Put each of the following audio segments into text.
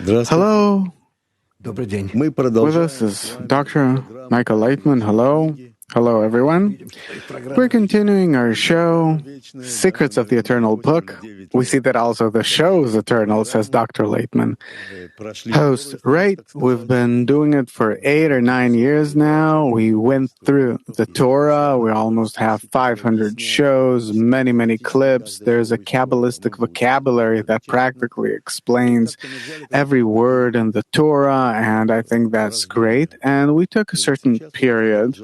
Hello, with us is Dr. Michael Laitman. Hello. Hello, everyone. We're continuing our show, Secrets of the Eternal Book. We see that also the show is eternal, says Dr. Laitman. Host, right? We've been doing it for 8 or 9 years now. We went through the Torah. We almost have 500 shows, many clips. There's a Kabbalistic vocabulary that practically explains every word in the Torah, and I think that's great. And we took a certain period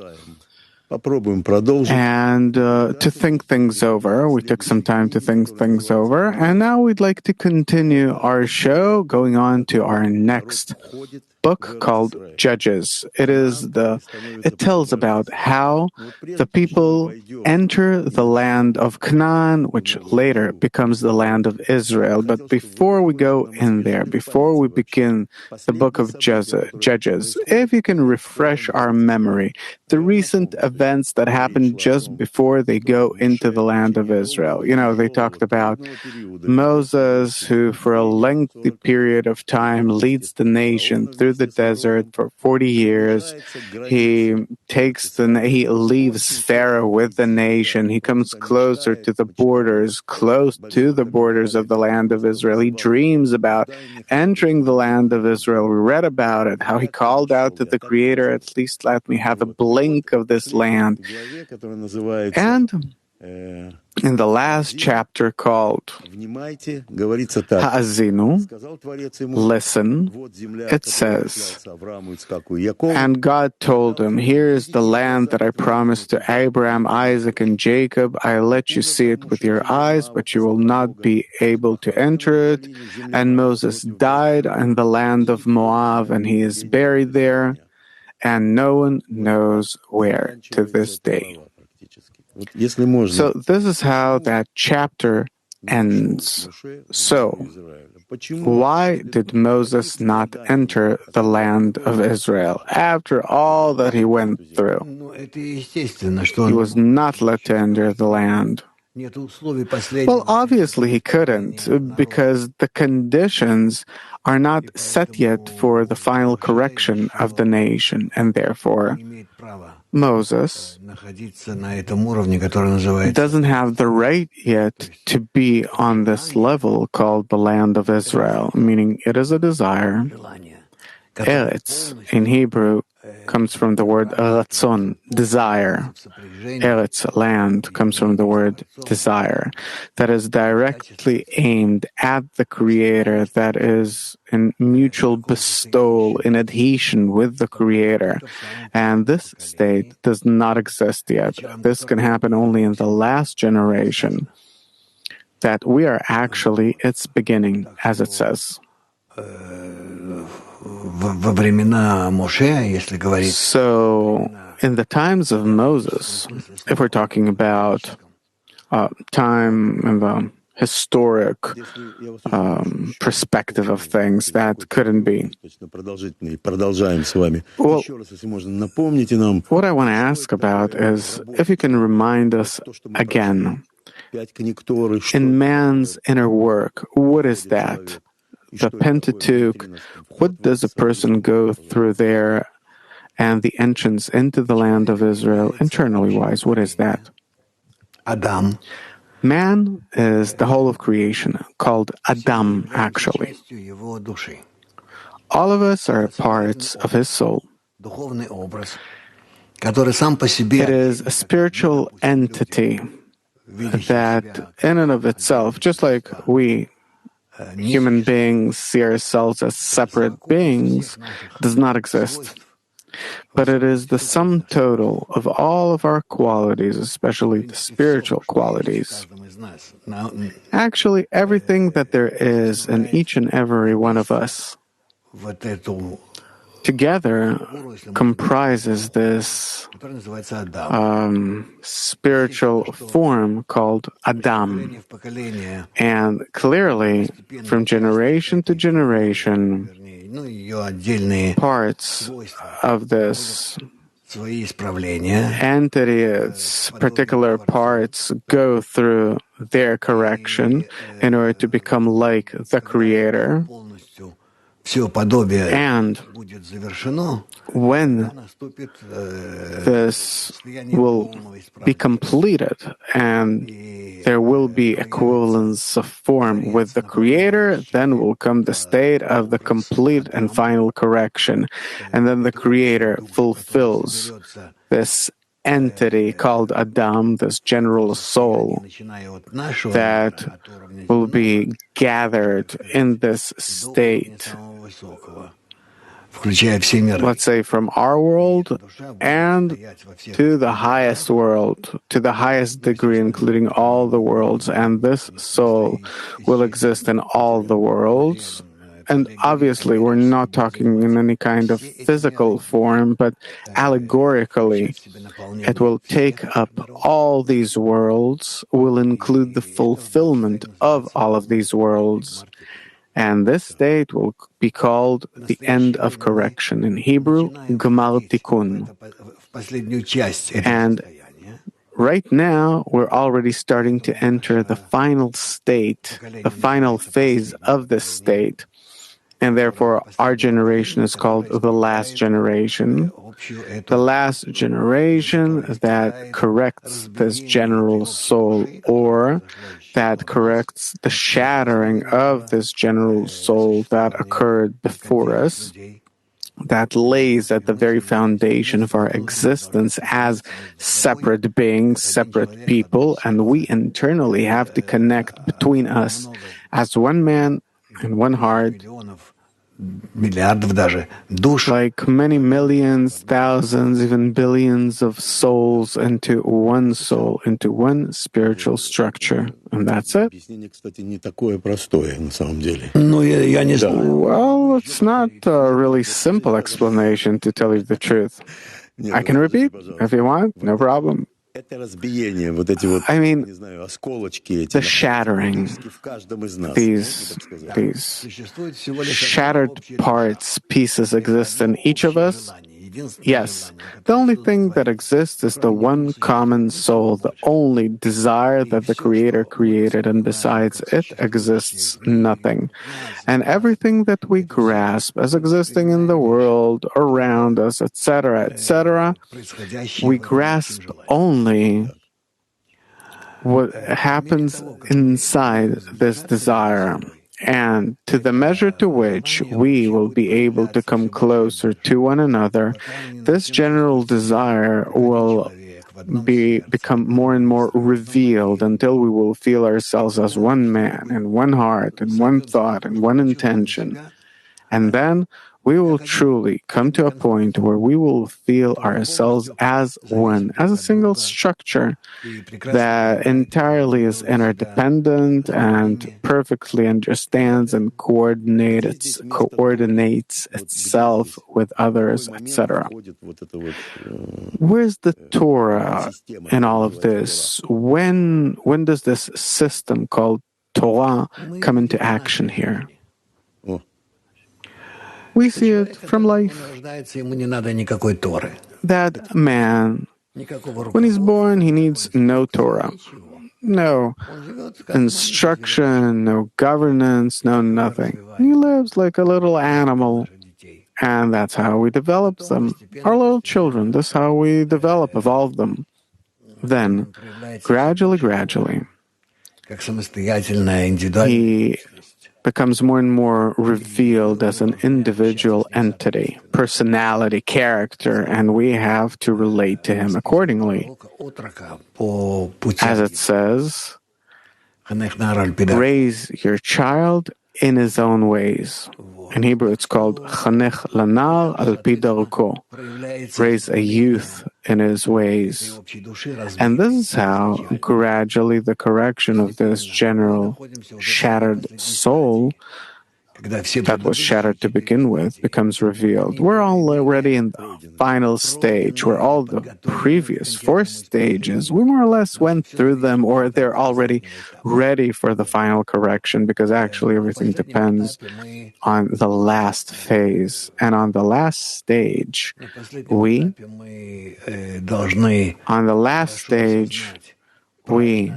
and to think things over. We took some time to think things over, and now we'd like to continue our show, going on to our next book called Judges. It tells about how the people enter the land of Canaan, which later becomes the land of Israel. But before we go in there, before we begin the book of Judges, if you can refresh our memory, the recent events that happened just before they go into the land of Israel. You know, they talked about Moses, who for a lengthy period of time leads the nation through the desert for 40 years. He leaves Pharaoh with the nation. He comes closer to the borders, close to the borders of the land of Israel. He dreams about entering the land of Israel. We read about it, how he called out to the Creator, at least let me have a blink of this land. And in the last chapter called Ha'azinu, listen, it says, and God told him, here is the land that I promised to Abraham, Isaac, and Jacob. I let you see it with your eyes, but you will not be able to enter it. And Moses died in the land of Moab, and he is buried there, and no one knows where to this day. So this is how that chapter ends. So, why did Moses not enter the land of Israel after all that he went through? He was not let to enter the land. Well, obviously he couldn't, because the conditions are not set yet for the final correction of the nation, and therefore Moses doesn't have the right yet to be on this level called the land of Israel, meaning it is a desire. Eretz in Hebrew comes from the word Ratzon, desire. Eretz, land, comes from the word desire. That is directly aimed at the Creator, that is in mutual bestowal, in adhesion with the Creator. And this state does not exist yet. This can happen only in the last generation, that we are actually its beginning, as it says. So, in the times of Moses, if we're talking about time in the historic perspective of things, that couldn't be. Well, what I want to ask about is if you can remind us again, in man's inner work, what is that? The Pentateuch, what does a person go through there, and the entrance into the land of Israel, internally wise, what is that? Adam. Man is the whole of creation, called Adam, actually. All of us are parts of his soul. It is a spiritual entity that, in and of itself, just like we human beings see ourselves as separate beings, does not exist. But it is the sum total of all of our qualities, especially the spiritual qualities. Actually, everything that there is in each and every one of us together comprises this spiritual form called Adam. And clearly, from generation to generation, parts of this entity, its particular parts, go through their correction in order to become like the Creator. And when this will be completed and there will be equivalence of form with the Creator, then will come the state of the complete and final correction. And then the Creator fulfills this entity called Adam, this general soul, that will be gathered in this state, let's say from our world and to the highest world, to the highest degree, including all the worlds. And this soul will exist in all the worlds. And obviously, we're not talking in any kind of physical form, but allegorically, it will take up all these worlds, will include the fulfillment of all of these worlds. And this state will be called the end of correction. In Hebrew, Gmar Tikkun. And right now, we're already starting to enter the final state, the final phase of this state. And therefore, our generation is called the last generation. The last generation that corrects this general soul, or that corrects the shattering of this general soul that occurred before us, that lays at the very foundation of our existence as separate beings, separate people, and we internally have to connect between us as one man and one heart, like many millions, thousands, even billions of souls into one soul, into one spiritual structure. And that's it. Well, it's not a really simple explanation, to tell you the truth. I can repeat if you want, no problem. I mean, the shattering, these shattered parts, pieces exist in each of us. Yes, the only thing that exists is the one common soul, the only desire that the Creator created, and besides it exists nothing. And everything that we grasp as existing in the world, around us, etc., we grasp only what happens inside this desire. And to the measure to which we will be able to come closer to one another, this general desire will become more and more revealed until we will feel ourselves as one man and one heart and one thought and one intention. And then we will truly come to a point where we will feel ourselves as one, as a single structure that entirely is interdependent and perfectly understands and coordinates itself with others, etc. Where's the Torah in all of this? When does this system called Torah come into action here? We see it from life. That man, when he's born, he needs no Torah, no instruction, no governance, no nothing. He lives like a little animal, and that's how we develop them. Our little children, that's how we evolve them. Then, gradually, he becomes more and more revealed as an individual entity, personality, character, and we have to relate to him accordingly. As it says, raise your child in his own ways. In Hebrew, it's called chanech lanar al pi darko, raise a youth in his ways. And this is how gradually the correction of this general shattered soul that was shattered to begin with becomes revealed. We're already in the final stage where all the previous 4 stages, we more or less went through them, or they're already ready for the final correction, because actually everything depends on the last phase. And on the last stage, we we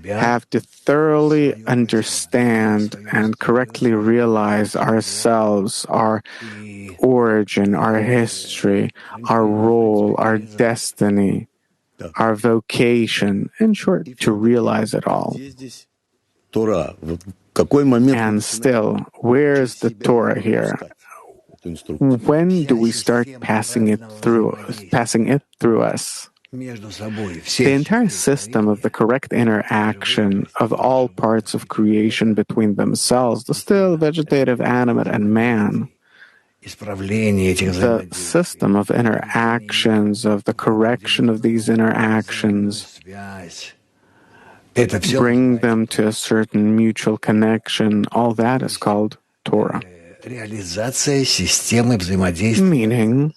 have to thoroughly understand and correctly realize ourselves, our origin, our history, our role, our destiny, our vocation, in short, to realize it all. And still, where's the Torah here? When do we start passing it through us? The entire system of the correct interaction of all parts of creation between themselves, the still, vegetative, animate, and man, the system of interactions, of the correction of these interactions, bring them to a certain mutual connection, all that is called Torah. Meaning,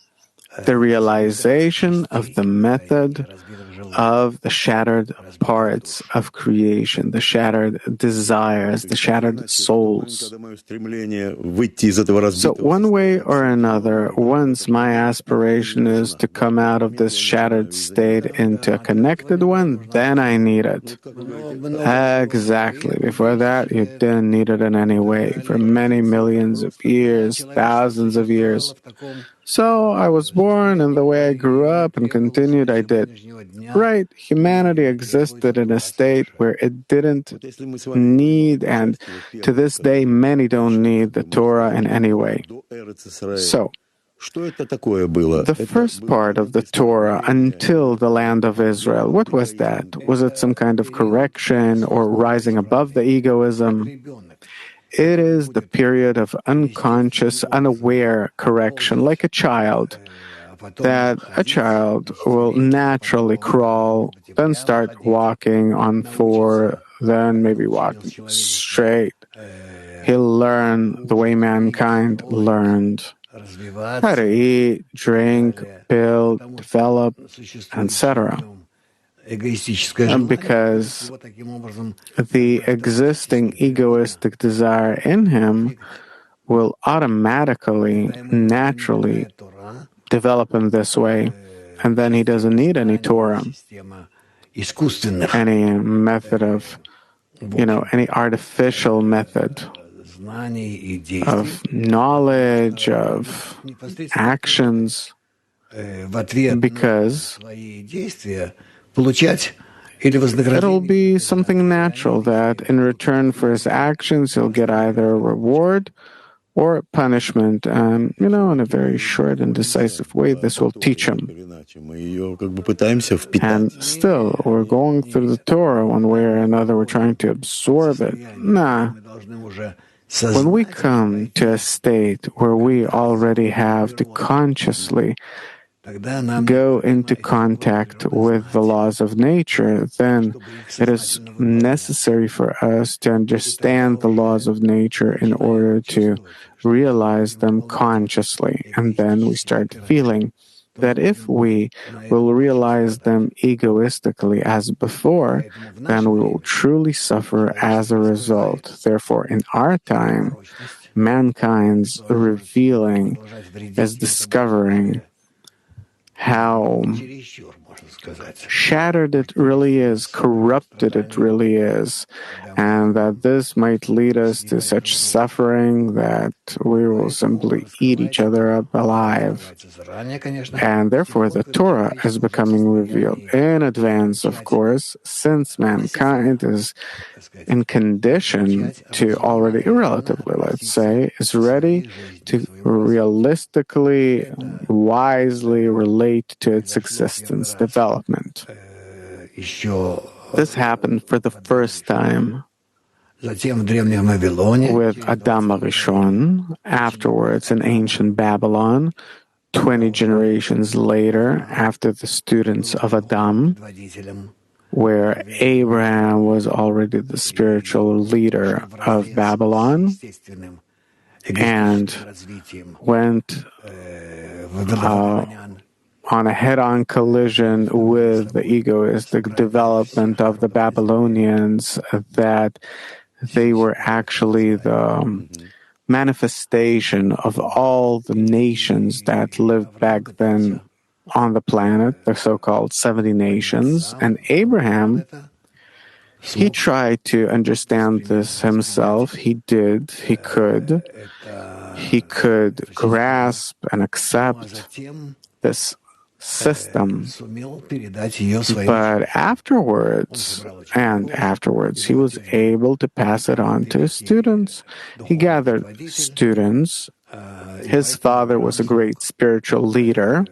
the realization of the method of the shattered parts of creation, the shattered desires, the shattered souls. So one way or another, once my aspiration is to come out of this shattered state into a connected one, then I need it. Exactly. Before that, you didn't need it in any way. For many millions of years, thousands of years. So I was born, and the way I grew up and continued, I did. Right, humanity existed in a state where it didn't need, and to this day, many don't need the Torah in any way. So, the first part of the Torah until the land of Israel, what was that? Was it some kind of correction or rising above the egoism? It is the period of unconscious, unaware correction, like a child, that a child will naturally crawl, then start walking on four, then maybe walking straight. He'll learn the way mankind learned. How to eat, drink, build, develop, etc. Because the existing egoistic desire in him will automatically, naturally develop him this way, and then he doesn't need any Torah, any method of, any artificial method of knowledge, of actions, because it'll be something natural that in return for his actions, he'll get either a reward or punishment. And, in a very short and decisive way, this will teach him. And still, we're going through the Torah one way or another. We're trying to absorb it. Nah. When we come to a state where we already have to consciously go into contact with the laws of nature, then it is necessary for us to understand the laws of nature in order to realize them consciously. And then we start feeling that if we will realize them egoistically as before, then we will truly suffer as a result. Therefore, in our time, mankind's revealing is discovering how shattered it really is, corrupted it really is, and that this might lead us to such suffering that we will simply eat each other up alive. And therefore the Torah is becoming revealed in advance, of course, since mankind is in condition to already, relatively, let's say, is ready to realistically, wisely relate to its existence, development. This happened for the first time with Adam Arishon, afterwards in ancient Babylon, 20 generations later, after the students of Adam, where Abraham was already the spiritual leader of Babylon and went on a head-on collision with the egoistic development of the Babylonians, that they were actually the manifestation of all the nations that lived back then on the planet, the so-called 70 nations, and Abraham, he tried to understand this himself. He did, he could grasp and accept this system. But afterwards, he was able to pass it on to his students. He gathered students. His father was a great spiritual leader,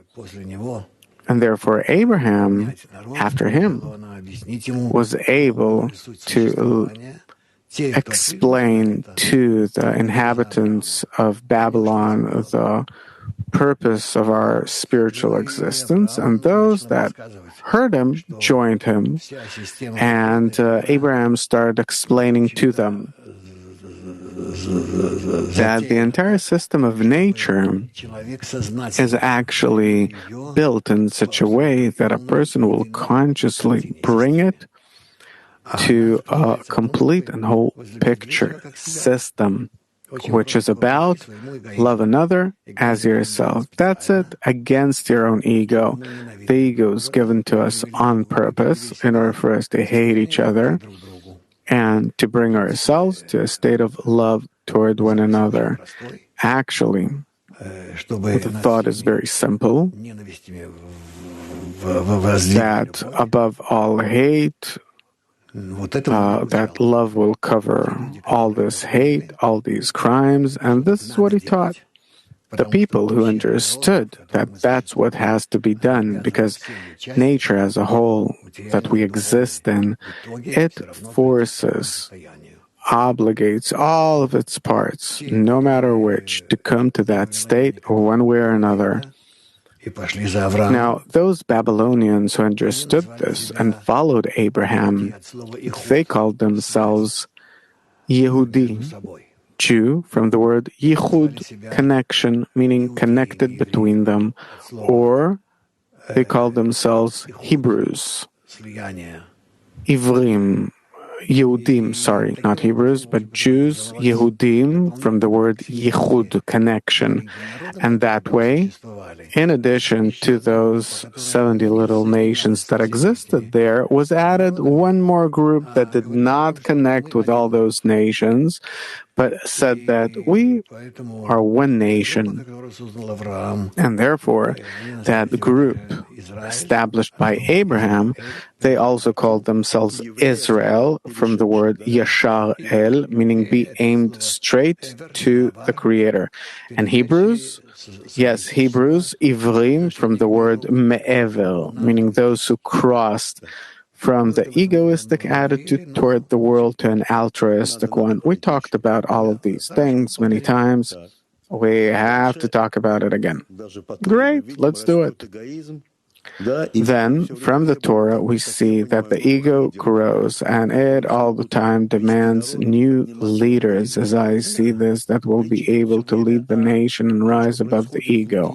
and therefore Abraham, after him, was able to explain to the inhabitants of Babylon the purpose of our spiritual existence, and those that heard him joined him, and Abraham started explaining to them that the entire system of nature is actually built in such a way that a person will consciously bring it to a complete and whole picture system, which is about love another as yourself. That's it, against your own ego. The ego is given to us on purpose in order for us to hate each other and to bring ourselves to a state of love toward one another. Actually, the thought is very simple, that above all hate, that love will cover all this hate, all these crimes, and this is what he taught the people who understood that that's what has to be done, because nature as a whole that we exist in, it forces, obligates all of its parts, no matter which, to come to that state one way or another. Now, those Babylonians who understood this and followed Abraham, they called themselves Yehudi, Jew, from the word yichud, connection, meaning connected between them, or they called themselves Hebrews, Ivrim, Yehudim, not Hebrews, but Jews, Yehudim, from the word yichud, connection. And that way, in addition to those 70 little nations that existed there, was added one more group that did not connect with all those nations, but said that we are one nation. And therefore, that group established by Abraham, they also called themselves Israel, from the word Yashar El, meaning be aimed straight to the Creator. And Hebrews, Ivrim, from the word Me'ever, meaning those who crossed from the egoistic attitude toward the world to an altruistic one. We talked about all of these things many times. We have to talk about it again. Great, let's do it. Then, from the Torah, we see that the ego grows, and it all the time demands new leaders, as I see this, that will be able to lead the nation and rise above the ego.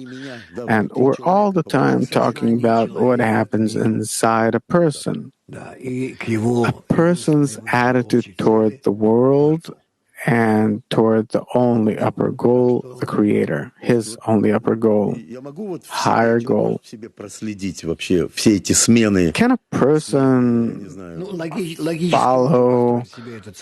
And we're all the time talking about what happens inside a person. A person's attitude toward the world and toward the only upper goal, the Creator, His only upper goal, higher goal. Can a person follow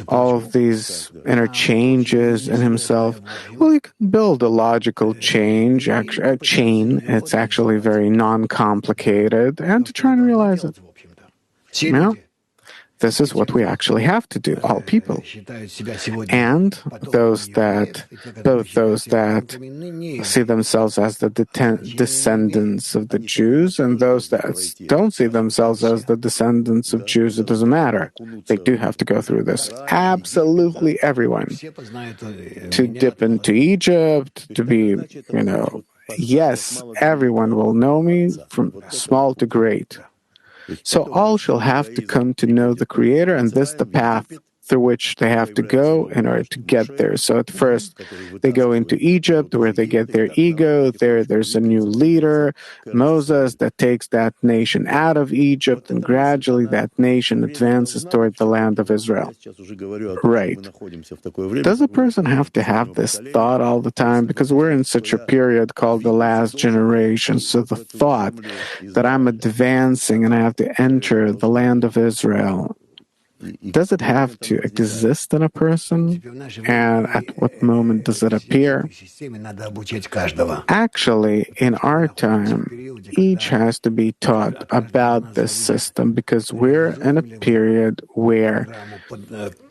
all of these interchanges in himself? Well, you can build a logical chain. It's actually very non-complicated, and to try and realize it. Yeah. This is what we actually have to do, all people. And both those that see themselves as the descendants of the Jews and those that don't see themselves as the descendants of Jews, it doesn't matter. They do have to go through this. Absolutely everyone. To dip into Egypt, to be, yes, everyone will know me from small to great. So all shall have to come to know the Creator, and this the path through which they have to go in order to get there. So at first, they go into Egypt, where they get their ego. There's a new leader, Moses, that takes that nation out of Egypt, and gradually that nation advances toward the land of Israel. Right. Does a person have to have this thought all the time? Because we're in such a period called the last generation. So the thought that I'm advancing and I have to enter the land of Israel, does it have to exist in a person? And at what moment does it appear? Actually, in our time, each has to be taught about this system, because we're in a period where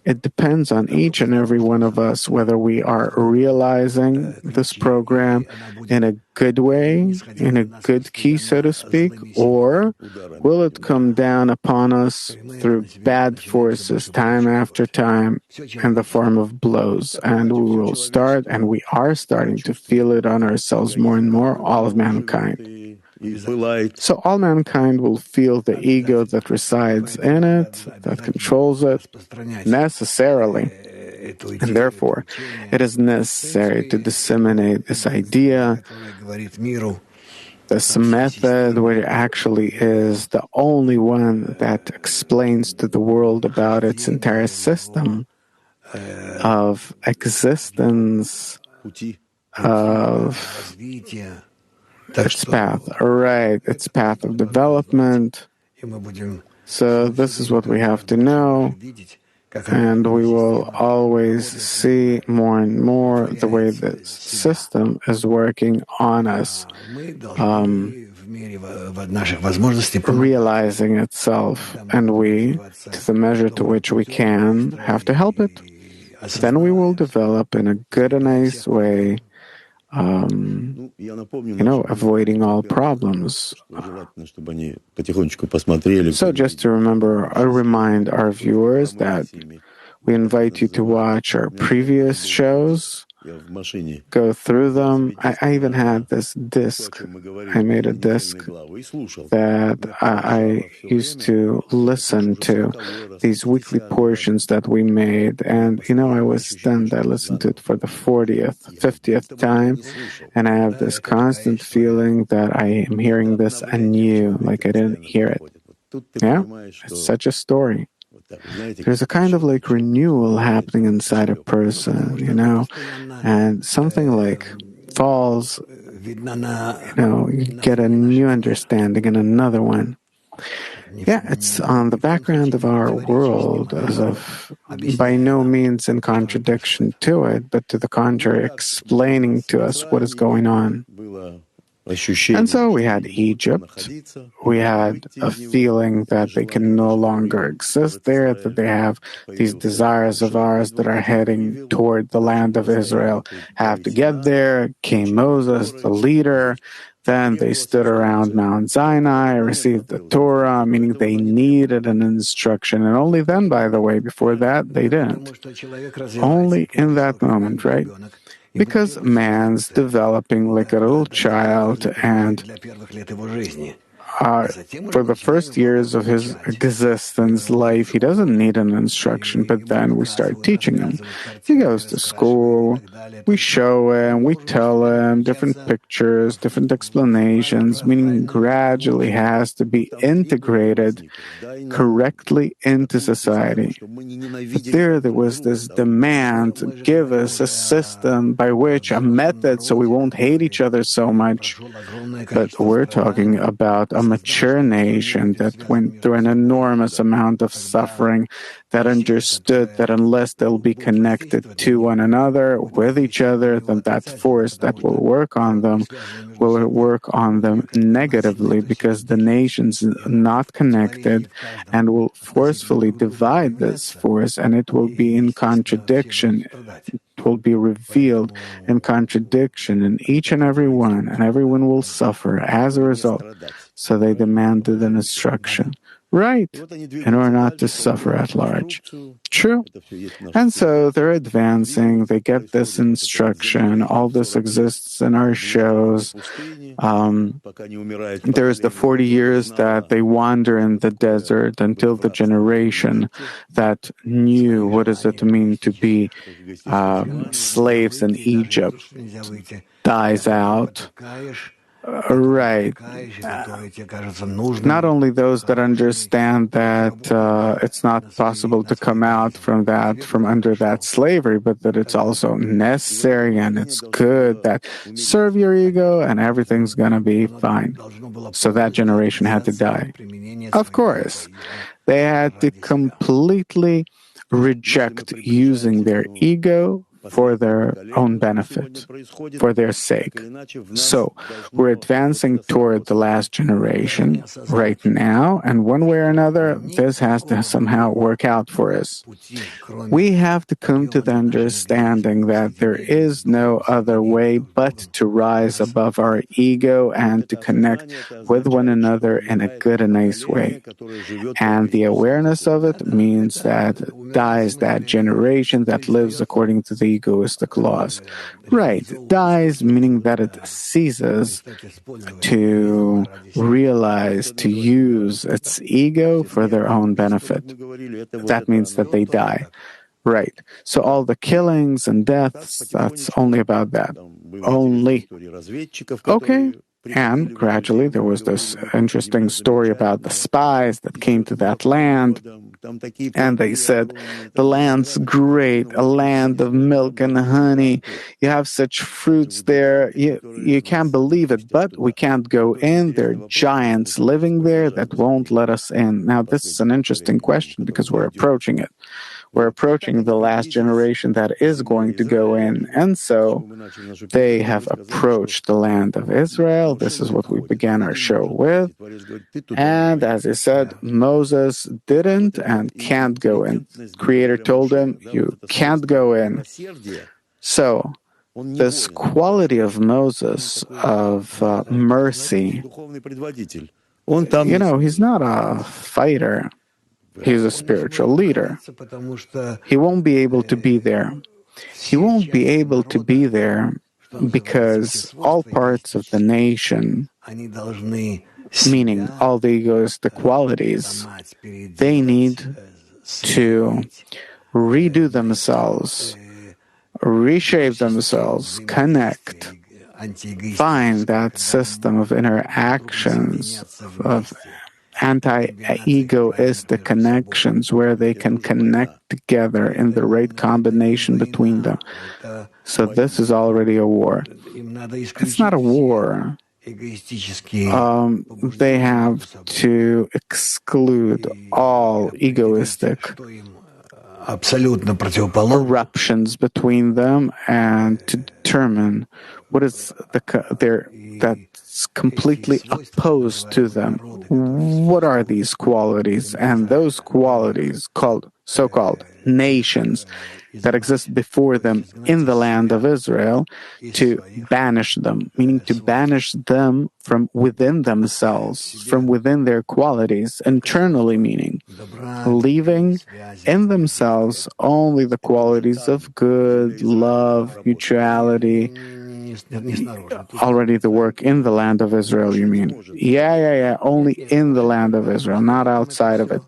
it depends on each and every one of us whether we are realizing this program in a good way, in a good key, so to speak, or will it come down upon us through bad forces time after time in the form of blows, and we will start, and we are starting to feel it on ourselves more and more, all of mankind. So all mankind will feel the ego that resides in it, that controls it, necessarily. And therefore, it is necessary to disseminate this idea, this method, which actually is the only one that explains to the world about its entire system of existence, of its path, right, its path of development. So this is what we have to know, and we will always see more and more the way this system is working on us, realizing itself, and we, to the measure to which we can, have to help it. Then we will develop in a good and nice way, avoiding all problems. So just to remind our viewers that we invite you to watch our previous shows, go through them. I even had this disc. I made a disc that I used to listen to, these weekly portions that we made. And, I was stunned. I listened to it for the 40th, 50th time. And I have this constant feeling that I am hearing this anew, like I didn't hear it. Yeah, it's such a story. There's a kind of renewal happening inside a person, and something falls, you get a new understanding and another one. Yeah, it's on the background of our world, as of by no means in contradiction to it, but to the contrary, explaining to us what is going on. And so we had Egypt. We had a feeling that they can no longer exist there, that they have these desires of ours that are heading toward the land of Israel, have to get there. Came Moses, the leader. Then they stood around Mount Sinai, received the Torah, meaning they needed an instruction. And only then, by the way, before that, they didn't. Only in that moment, right? Because man's developing like a little child, and for the first years of his existence, life, he doesn't need an instruction, but then we start teaching him. He goes to school, we show him, we tell him different pictures, different explanations, meaning he gradually has to be integrated correctly into society. But there was this demand to give us a system by which, a method, so we won't hate each other so much. But we're talking about a mature nation that went through an enormous amount of suffering, that understood that unless they'll be connected to one another, with each other, then that force that will work on them negatively, because the nation's not connected, and will forcefully divide this force, and it will be in contradiction. It will be revealed in contradiction in each and every one, and everyone will suffer as a result. So they demanded an instruction. Right, in order not to suffer at large. True. And so they're advancing, they get this instruction, all this exists in our shows. There's the 40 years that they wander in the desert until the generation that knew what does it mean to be slaves in Egypt dies out. Right. Not only those that understand that it's not possible to come out from under that slavery, but that it's also necessary and it's good, that serve your ego and everything's gonna be fine. So that generation had to die. Of course, they had to completely reject using their ego for their own benefit, for their sake. So we're advancing toward the last generation right now, and one way or another, this has to somehow work out for us. We have to come to the understanding that there is no other way but to rise above our ego and to connect with one another in a good and nice way. And the awareness of it means that dies that generation that lives according to the egoistic laws. Right, dies meaning that it ceases to realize, to use its ego for their own benefit. That means that they die. Right. So all the killings and deaths, that's only about that. Only. Okay. And gradually there was this interesting story about the spies that came to that land. And they said, the land's great, a land of milk and honey. You have such fruits there. You can't believe it, but we can't go in. There are giants living there that won't let us in. Now, this is an interesting question because we're approaching it. We're approaching the last generation that is going to go in. And so they have approached the land of Israel. This is what we began our show with. And as I said, Moses didn't and can't go in. Creator told him, you can't go in. So this quality of Moses, of mercy, he's not a fighter. He's a spiritual leader. He won't be able to be there. He won't be able to be there because all parts of the nation, meaning all the egoistic qualities, they need to redo themselves, reshape themselves, connect, find that system of interactions, of anti-egoistic connections where they can connect together in the right combination between them. So this is already a war. It's not a war. They have to exclude all egoistic eruptions between them and to determine what is that's completely opposed to them. What are these qualities? And those qualities, so-called nations that exist before them in the land of Israel, to banish them, meaning to banish them from within themselves, from within their qualities, internally meaning leaving in themselves only the qualities of good, love, mutuality. Already the work in the land of Israel, you mean? Yeah. Only in the land of Israel, not outside of it.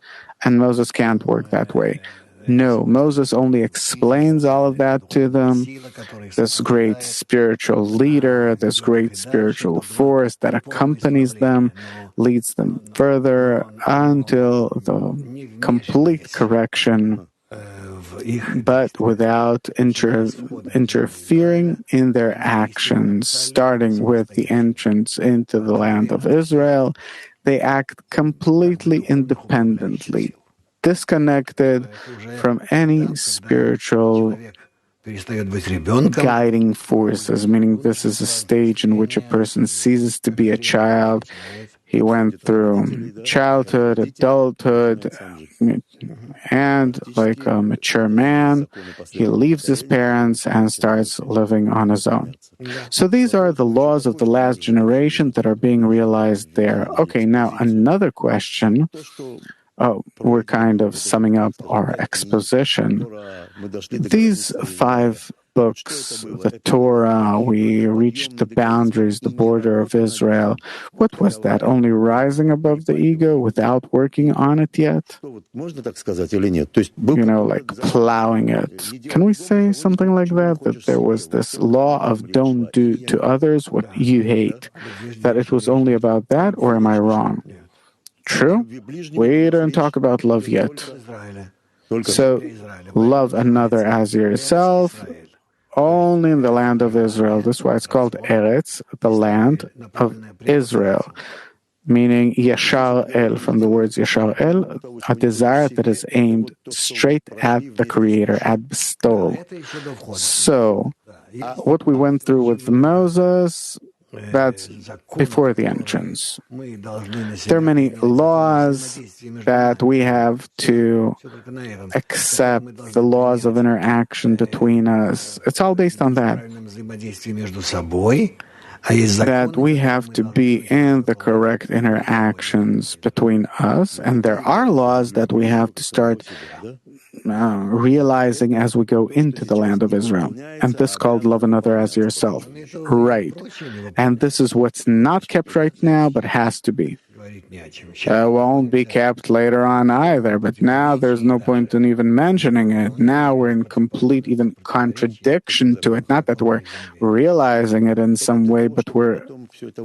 And Moses can't work that way. No, Moses only explains all of that to them. This great spiritual leader, this great spiritual force that accompanies them, leads them further until the complete correction, but without interfering in their actions. Starting with the entrance into the land of Israel, they act completely independently, disconnected from any spiritual guiding forces, meaning this is a stage in which a person ceases to be a child. He went through childhood, adulthood, and like a mature man, he leaves his parents and starts living on his own. So these are the laws of the last generation that are being realized there. Okay, now another question. Oh, we're kind of summing up our exposition. These 5 books, the Torah, we reached the boundaries, the border of Israel. What was that? Only rising above the ego without working on it yet? Like plowing it. Can we say something like that? That there was this law of don't do to others what you hate. That it was only about that, or am I wrong? True. We don't talk about love yet. So, love another as yourself, only in the land of Israel. This is why it's called Eretz, the land of Israel, meaning Yashar El, from the words Yashar El, a desire that is aimed straight at the Creator, at bestowal. So, what we went through with Moses, that's before the entrance. There are many laws that we have to accept, the laws of interaction between us. It's all based on that. That we have to be in the correct interactions between us, and there are laws that we have to start realizing as we go into the land of Israel. And this is called love another as yourself. Right. And this is what's not kept right now, but has to be. Won't be kept later on either, but now there's no point in even mentioning it. Now we're in complete even contradiction to it. Not that we're realizing it in some way, but we're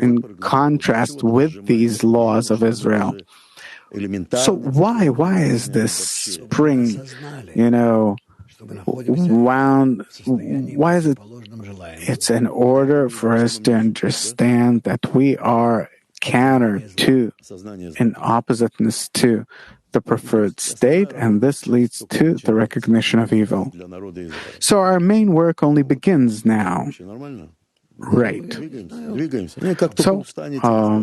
in contrast with these laws of Israel. So why is this spring, wound? Why is it? It's in order for us to understand that we are counter to, in oppositeness to, the preferred state, and this leads to the recognition of evil. So our main work only begins now. Right. So,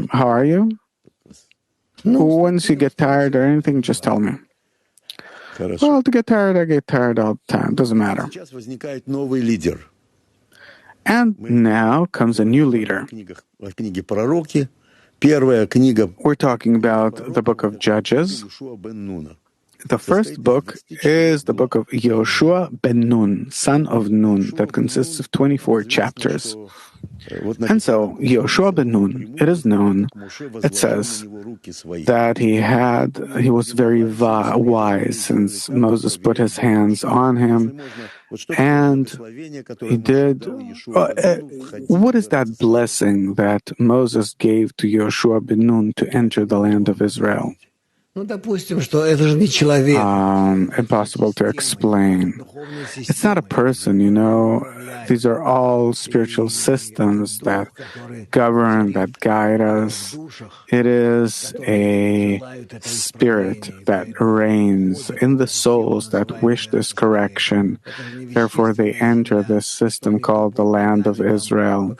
how are you? Once you get tired or anything, just tell me. Well, to get tired, I get tired all the time. Doesn't matter. And now comes a new leader. We're talking about the book of Judges. The first book is the book of Yoshua ben Nun, son of Nun, that consists of 24 chapters. And so, Yoshua ben Nun, it is known, it says that he was very wise since Moses put his hands on him, and he did. What is that blessing that Moses gave to Yoshua ben Nun to enter the land of Israel? Impossible to explain. It's not a person, These are all spiritual systems that govern, that guide us. It is a spirit that reigns in the souls that wish this correction. Therefore, they enter this system called the land of Israel.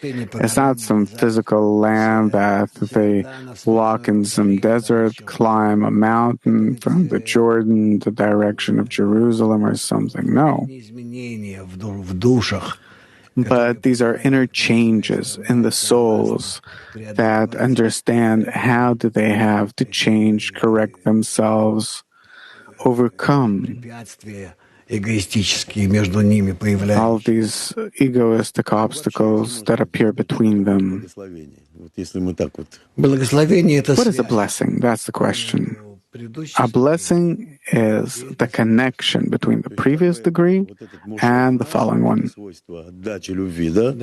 It's not some physical land that they walk in some desert, climb a mountain from the Jordan, the direction of Jerusalem or something. No. But these are interchanges in the souls that understand how do they have to change, correct themselves, overcome all these egoistic obstacles that appear between them. What is a blessing? That's the question. A blessing is the connection between the previous degree and the following one.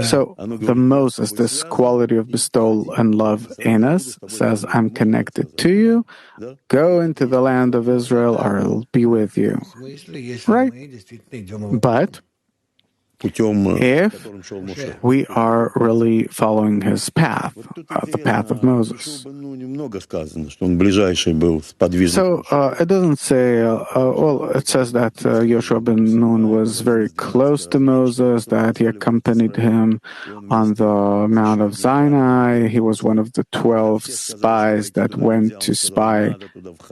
So, the Moses, this quality of bestowal and love in us, says, I'm connected to you. Go into the land of Israel, or I'll be with you. Right? But if we are really following his path, the path of Moses. So it doesn't say, it says that Yoshua ben Nun was very close to Moses, that he accompanied him on the Mount of Sinai. He was one of the 12 spies that went to spy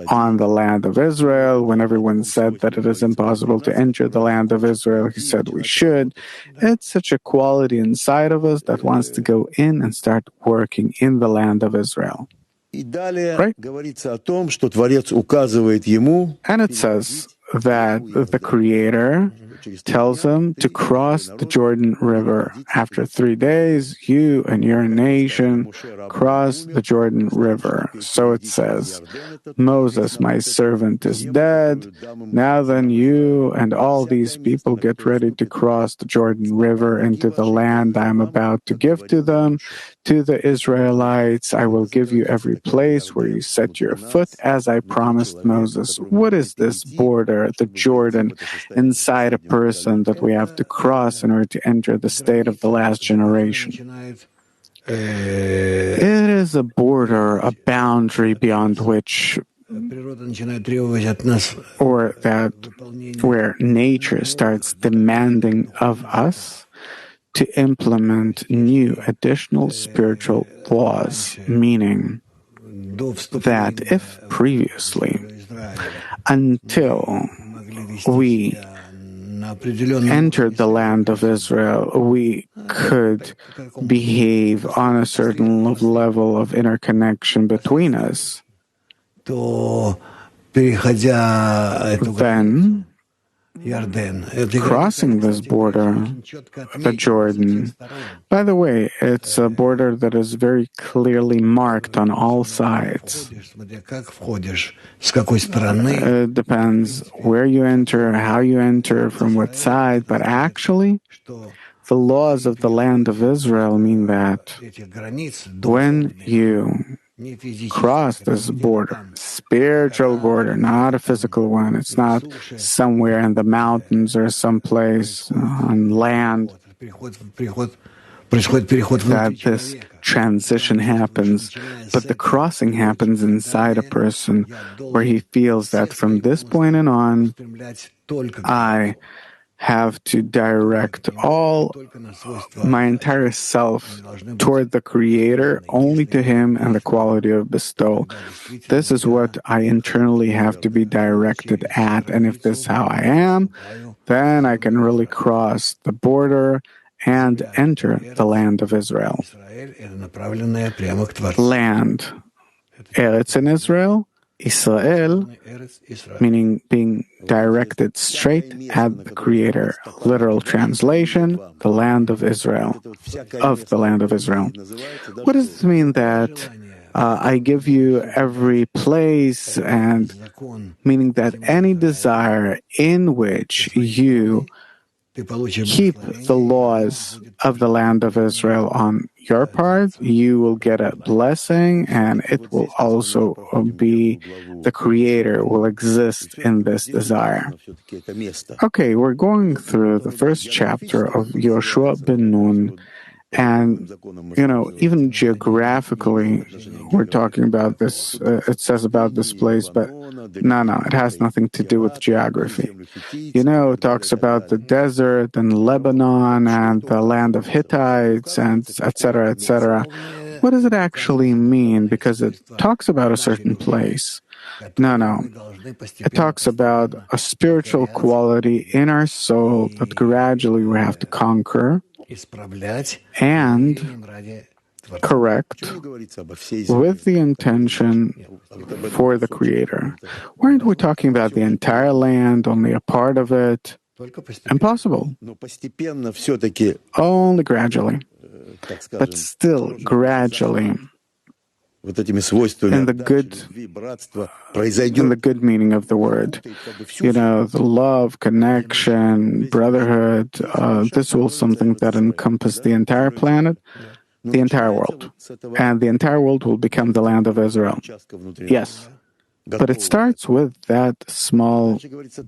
on the land of Israel. When everyone said that it is impossible to enter the land of Israel, he said we should. It's such a quality inside of us that wants to go in and start working in the land of Israel. Right? And it says that the Creator tells him to cross the Jordan River. After 3 days, you and your nation cross the Jordan River. So it says, Moses, my servant, is dead. Now then, you and all these people get ready to cross the Jordan River into the land I am about to give to them. To the Israelites, I will give you every place where you set your foot, as I promised Moses. What is this border, the Jordan, inside a person that we have to cross in order to enter the state of the last generation? It is a border, a boundary beyond which, or that where nature starts demanding of us to implement new additional spiritual laws, meaning that if previously, until we entered the land of Israel, we could behave on a certain level of interconnection between us, then crossing this border, the Jordan, by the way, it's a border that is very clearly marked on all sides. It depends where you enter, how you enter, from what side, but actually, the laws of the land of Israel mean that when you cross this border, spiritual border, not a physical one. It's not somewhere in the mountains or someplace on land that this transition happens, but the crossing happens inside a person where he feels that from this point on, I have to direct all my entire self toward the Creator, only to Him and the quality of bestowal. This is what I internally have to be directed at, and if this is how I am, then I can really cross the border and enter the land of Israel. Land, Eretz in Israel, Israel, meaning being directed straight at the Creator. Literal translation, the land of Israel, of the land of Israel. What does this mean that I give you every place, and meaning that any desire in which you keep the laws of the land of Israel on your part, you will get a blessing, and it will also be the Creator will exist in this desire. Okay, we're going through the first chapter of Yoshua ben Nun, and, even geographically, we're talking about this, it says about this place, but no, it has nothing to do with geography. It talks about the desert and Lebanon and the land of Hittites and etc., etc. What does it actually mean? Because it talks about a certain place. No. It talks about a spiritual quality in our soul that gradually we have to conquer and correct with the intention for the Creator. Weren't we talking about the entire land, only a part of it? Impossible. Only gradually. But still gradually. In the good meaning of the word. The love, connection, brotherhood, this was something that encompassed the entire planet, the entire world. And the entire world will become the land of Israel. Yes. But it starts with that small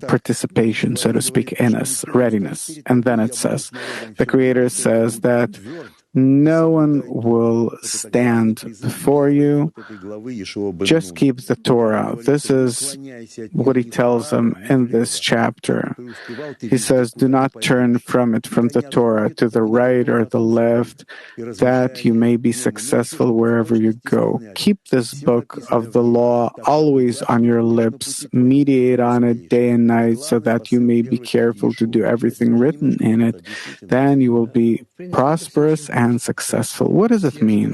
participation, so to speak, in us, readiness. And then it says, the Creator says that no one will stand before you. Just keep the Torah. This is what he tells them in this chapter. He says, do not turn from it, from the Torah, to the right or the left, that you may be successful wherever you go. Keep this book of the law always on your lips. Meditate on it day and night, so that you may be careful to do everything written in it. Then you will be prosperous and successful. What does it mean?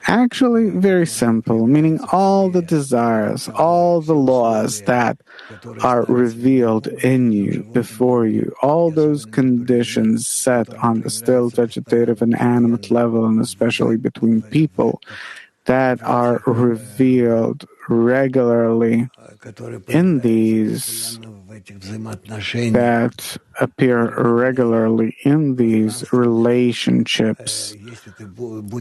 Actually, very simple, meaning all the desires, all the laws that are revealed in you, before you, all those conditions set on the still vegetative and animate level, and especially between people, that are revealed regularly in these, that appear regularly in these relationships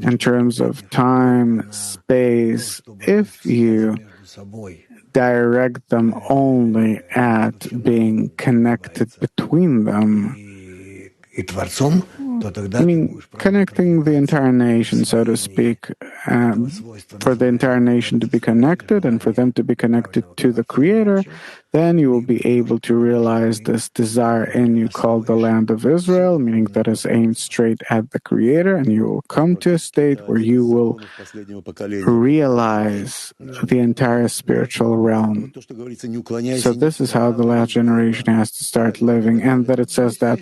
in terms of time, space, if you direct them only at being connected between them, I mean, connecting the entire nation, so to speak, for the entire nation to be connected and for them to be connected to the Creator, then you will be able to realize this desire in you called the Land of Israel, meaning that is aimed straight at the Creator, and you will come to a state where you will realize the entire spiritual realm. So this is how the last generation has to start living, and that it says that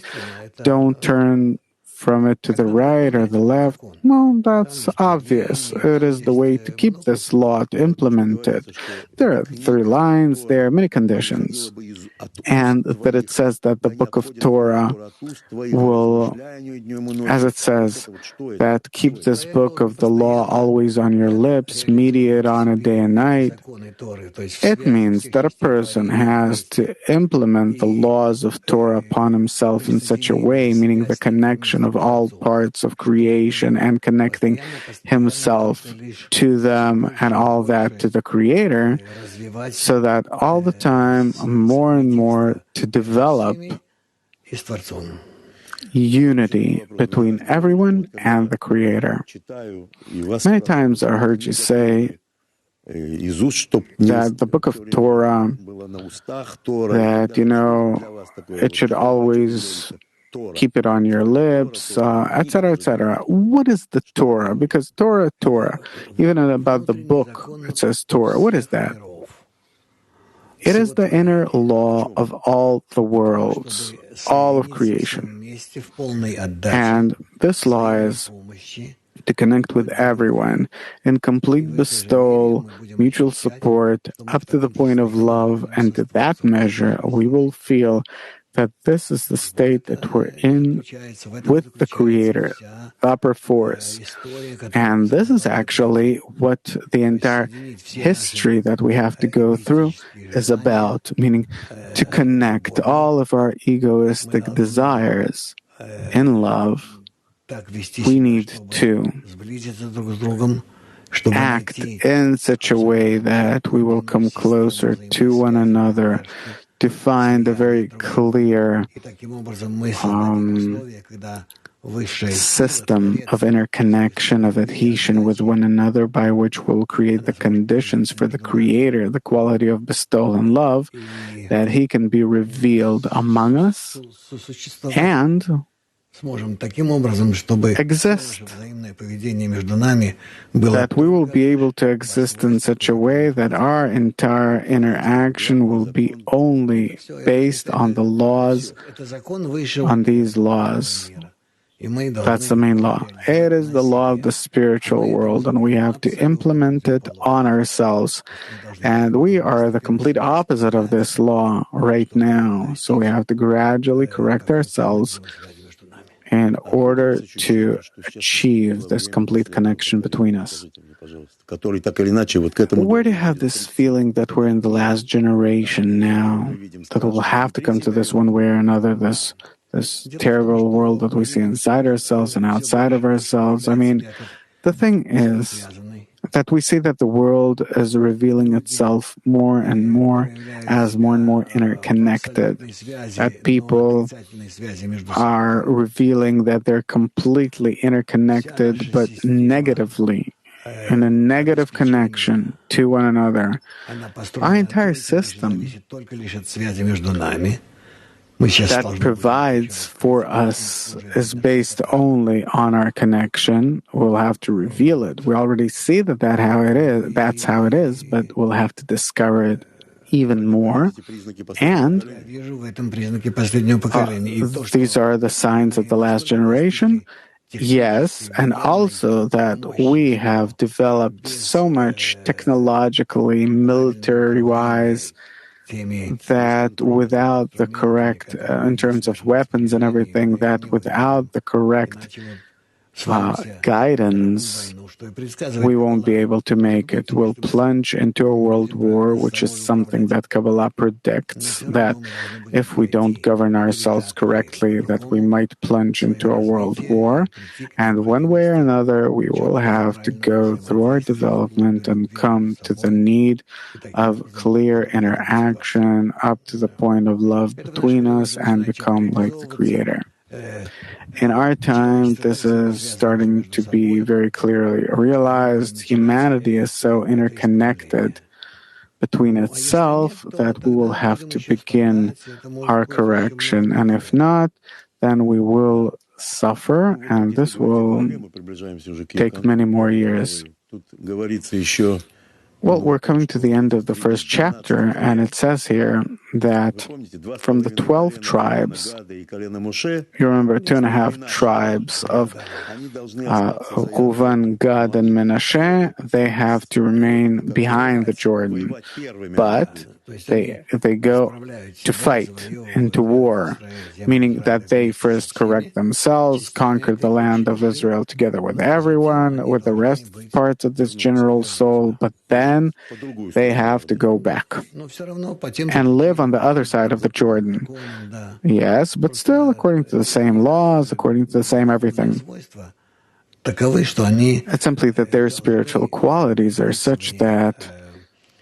don't turn from it to the right or the left. Well, that's obvious. It is the way to keep this law, to implement it. There are 3 lines, there are many conditions. And that it says that the book of Torah will, as it says, that keep this book of the law always on your lips, meditate on it day and night. It means that a person has to implement the laws of Torah upon himself in such a way, meaning the connection of all parts of creation and connecting himself to them and all that to the Creator, so that all the time, more and more, to develop unity between everyone and the Creator. Many times I heard you say that the book of Torah, that, it should always keep it on your lips, etc., etc. What is the Torah? Because Torah, even about the book, it says Torah. What is that? It is the inner law of all the worlds, all of creation. And this law is to connect with everyone in complete bestowal, mutual support, up to the point of love, and to that measure we will feel that this is the state that we're in with the Creator, the upper force. And this is actually what the entire history that we have to go through is about, meaning to connect all of our egoistic desires in love. We need to act in such a way that we will come closer to one another, to find a very clear system of interconnection, of adhesion with one another, by which we'll create the conditions for the Creator, the quality of bestowal and love, that He can be revealed among us and exist, that we will be able to exist in such a way that our entire interaction will be only based on the laws, on these laws. That's the main law. It is the law of the spiritual world, and we have to implement it on ourselves. And we are the complete opposite of this law right now. So we have to gradually correct ourselves in order to achieve this complete connection between us. Where do you have this feeling that we're in the last generation now, that we'll have to come to this one way or another, this terrible world that we see inside ourselves and outside of ourselves? I mean, the thing is that we see that the world is revealing itself more and more as more and more interconnected, that people are revealing that they're completely interconnected, but negatively, in a negative connection to one another. Our entire system that provides for us is based only on our connection. We'll have to reveal it. We already see that's how it is, but we'll have to discover it even more. And these are the signs of the last generation. Yes, and also that we have developed so much technologically, military-wise, that without the correct, in terms of weapons and everything, that without the correct guidance, we won't be able to make it. We'll plunge into a world war, which is something that Kabbalah predicts, that if we don't govern ourselves correctly, that we might plunge into a world war. And one way or another, we will have to go through our development and come to the need of clear interaction up to the point of love between us and become like the Creator. In our time, this is starting to be very clearly realized. Humanity is so interconnected between itself that we will have to begin our correction. And if not, then we will suffer, and this will take many more years. Well, we're coming to the end of the first chapter, and it says here that from the 12 tribes, you remember 2.5 tribes of Reuven, Gad, and Menashe, they have to remain behind the Jordan, but they go to fight into war, meaning that they first correct themselves, conquer the land of Israel together with everyone, with the rest parts of this general soul, but then they have to go back and live on the other side of the Jordan. Yes, but still according to the same laws, according to the same everything. It's simply that their spiritual qualities are such that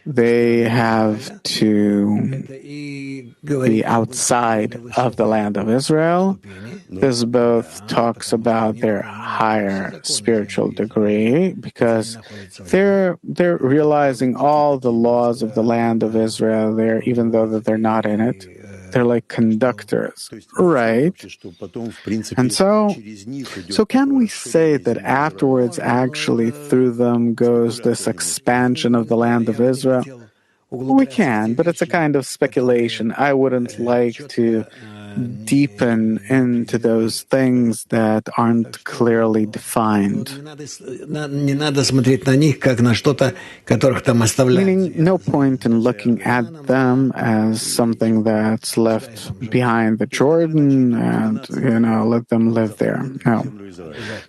they have to be outside of the land of Israel. This both talks about their higher spiritual degree, because they're realizing all the laws of the land of Israel there, even though that they're not in it. They're like conductors, right? And so can we say that afterwards, actually, through them goes this expansion of the land of Israel? We can, but it's a kind of speculation. I wouldn't like to deepen into those things that aren't clearly defined. Meaning, no point in looking at them as something that's left behind the Jordan and, let them live there. No.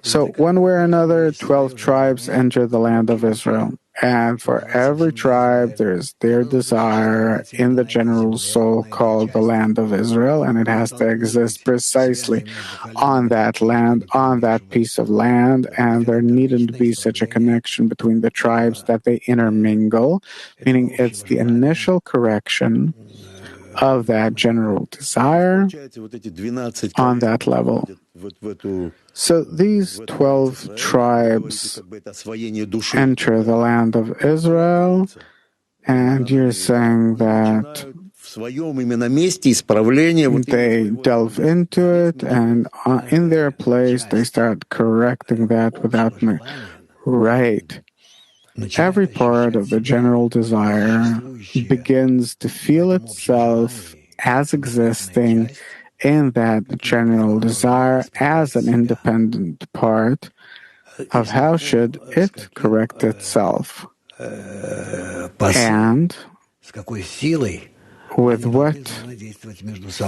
So, one way or another, 12 tribes enter the land of Israel. And for every tribe, there's their desire in the general soul called the land of Israel, and it has to exist precisely on that land, on that piece of land, and there needn't be such a connection between the tribes that they intermingle, meaning it's the initial correction of that general desire on that level. So these 12 tribes enter the land of Israel, and you're saying that they delve into it, and in their place they start correcting that without me. Right. Every part of the general desire begins to feel itself as existing in that general desire as an independent part of how should it correct itself, and with what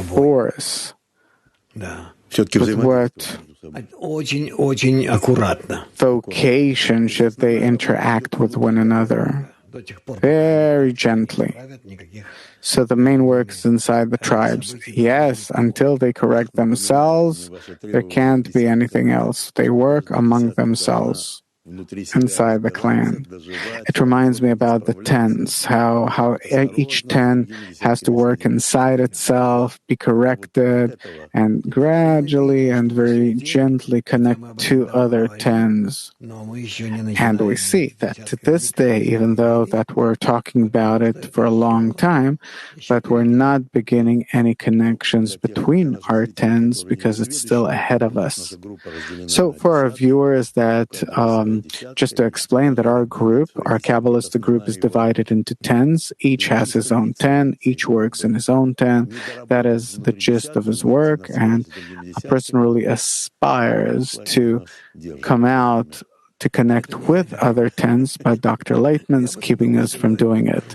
force, with what vocation should they interact with one another? Very gently. So the main work is inside the tribes. Yes, until they correct themselves, there can't be anything else. They work among themselves inside the clan. It reminds me about the tens, how each ten has to work inside itself, be corrected, and gradually and very gently connect to other tens. And we see that to this day, even though that we're talking about it for a long time, but we're not beginning any connections between our tens because it's still ahead of us. So for our viewers that Just to explain that our group, our Kabbalist group, is divided into tens. Each has his own 10. Each works in his own 10. That is the gist of his work. And a person really aspires to come out to connect with other tens, but Dr. Laitman's keeping us from doing it.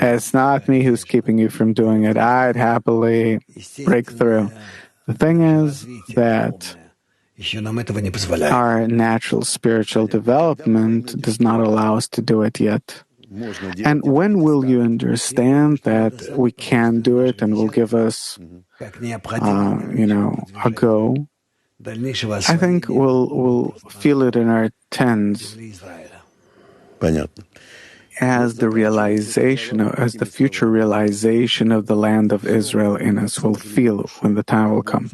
It's not me who's keeping you from doing it. I'd happily break through. The thing is that our natural spiritual development does not allow us to do it yet. And when will you understand that we can do it and will give us, a go? I think we'll feel it in our tens as the future realization of the land of Israel in us will feel when the time will come.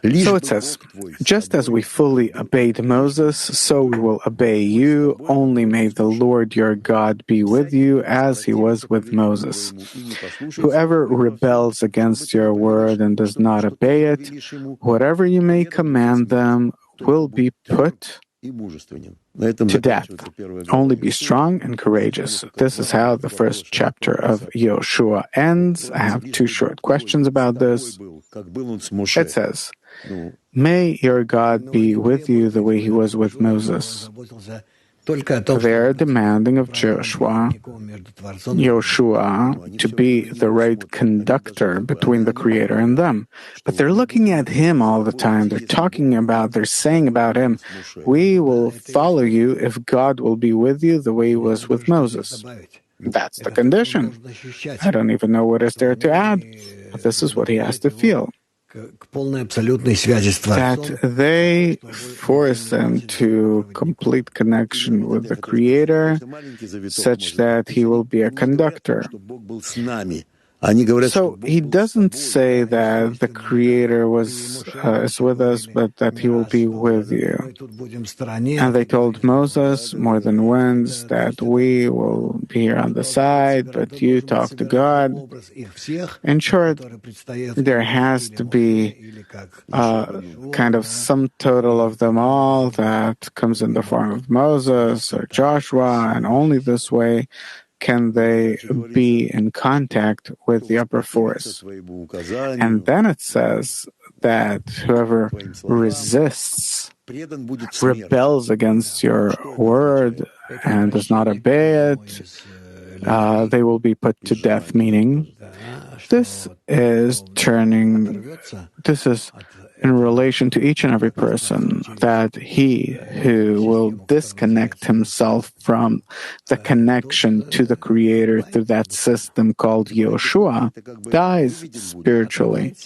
So it says, just as we fully obeyed Moses, so we will obey you. Only may the Lord your God be with you as he was with Moses. Whoever rebels against your word and does not obey it, whatever you may command them will be put to death. Only be strong and courageous. This is how the first chapter of Yoshua ends. I have two short questions about this. It says, may your God be with you the way he was with Moses. They are demanding of Yoshua to be the right conductor between the Creator and them. But they're looking at him all the time. They're saying about him, we will follow you if God will be with you the way he was with Moses. That's the condition. I don't even know what is there to add, but this is what he has to feel. That they force them to complete connection with the Creator, such that he will be a conductor. So he doesn't say that the Creator is with us, but that he will be with you. And they told Moses more than once that we will be here on the side, but you talk to God. In short, there has to be kind of sum total of them all that comes in the form of Moses or Joshua, and only this way can they be in contact with the upper force. And then it says that whoever rebels against your word and does not obey it, they will be put to death, meaning this is in relation to each and every person, that he who will disconnect himself from the connection to the Creator through that system called Yoshua dies spiritually.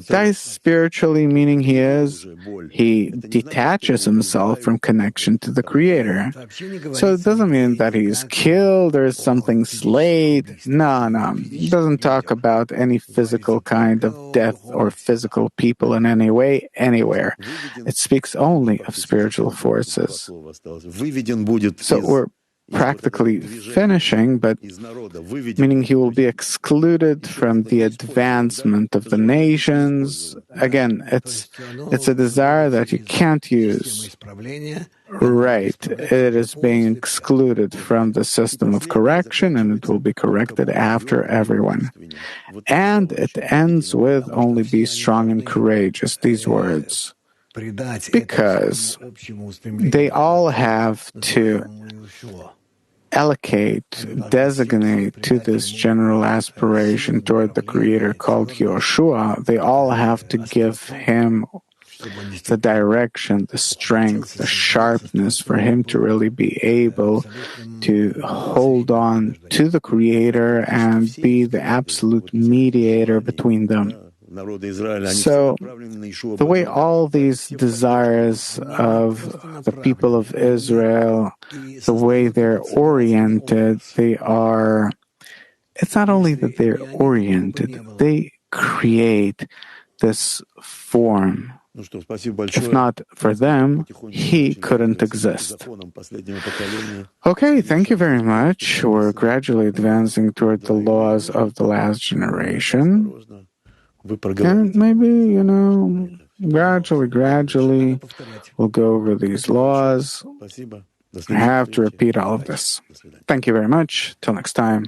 Dies spiritually, meaning he detaches himself from connection to the Creator. So it doesn't mean that he's killed or something slayed. No. It doesn't talk about any physical kind of death or physical people in any way, anywhere. It speaks only of spiritual forces. So we're practically finishing, but meaning he will be excluded from the advancement of the nations. Again, it's a desire that you can't use. Right. It is being excluded from the system of correction, and it will be corrected after everyone. And it ends with only be strong and courageous, these words, because they all have to designate to this general aspiration toward the Creator called Yoshua. They all have to give him the direction, the strength, the sharpness for him to really be able to hold on to the Creator and be the absolute mediator between them. So, the way all these desires of the people of Israel, the way they're oriented, it's not only that they're oriented, they create this form. If not for them, he couldn't exist. Okay, thank you very much. We're gradually advancing toward the laws of the last generation. And maybe, Gradually, we'll go over these laws. I have to repeat all of this. Thank you very much. Till next time.